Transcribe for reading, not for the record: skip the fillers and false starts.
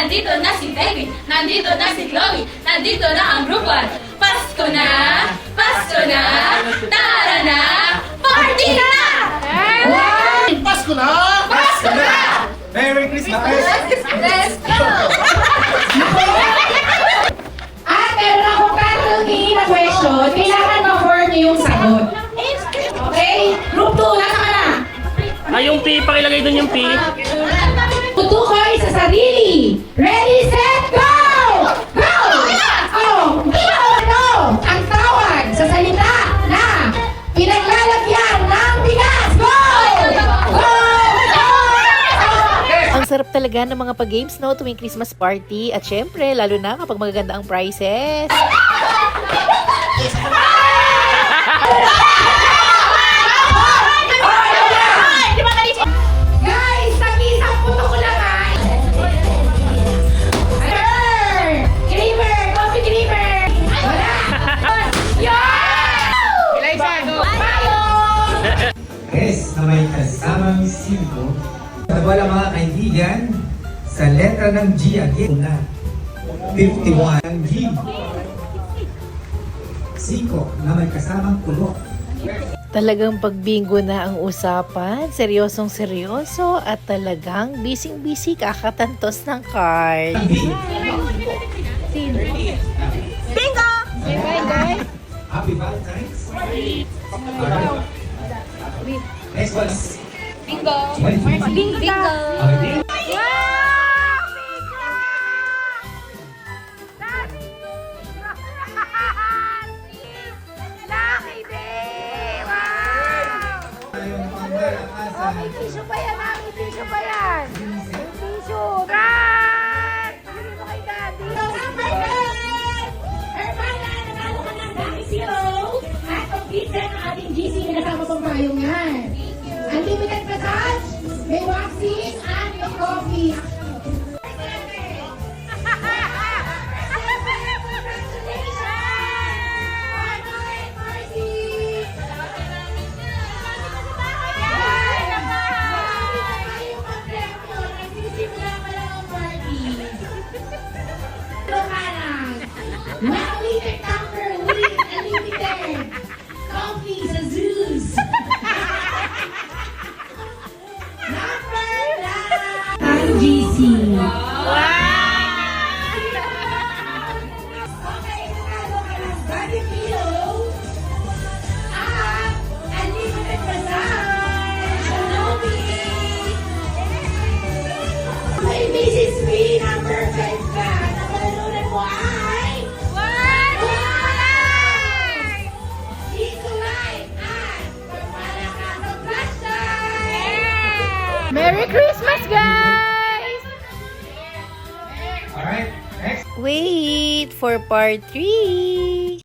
Nandito na si Baby, nandito na si Chloe, nandito na ang Group 1. Pasko na, Pasko na, tara na, party na! Pasko na! Pasko na! Merry Christmas! Let's go! At meron akong tatanungin na question, kailangan ma-afford niyo yung sagot. Okay? Group 2, nasa ka na? Yung P, pakilagay doon yung P. Tutukoy sa sarili. Ready, set, go! Go! Oh, ano? Ang tawag sa salita na pinaglalagyan ng bigas. Go! Go! Ang sarap talaga ng mga pag-games, no, tuwing Christmas party. At syempre, lalo na kapag magaganda ang prizes. Guys, nag-isang puto ko lang ay. Creamer! Coffee creamer! Wala! Yes, na may kasamang simpo. Wala mga kaibigan, sa letra ng G again na 51 ng G. 5 na may kasamang kulok. Talagang pag-bingo na ang usapan, seryosong seryoso at talagang bising-busy kakatantos ng card. Bingo! Happy Valentine's. Alright. Next one. Bingo! Bingo. Bingo! Tissue pa yan, mami. Tissue pa yan. Tissue. Right! Bigyan mo kay Daddy. Number 10! Hermana, nanalo ka ng Dami Zero. At complete set ang ating GC na kasama pang payong yan. Unlimited massage, may waxing, at may coffee. Unlimited number, unlimited. Coffee sa Zeus. Number 9. Ang GC. Okay, nanalo ka ng body pillow. At unlimited massage. Shalomi. May Mrs. V, number 5 ka. Nakalunan mo ay... Merry Christmas, guys! Alright, next. Wait for part 3!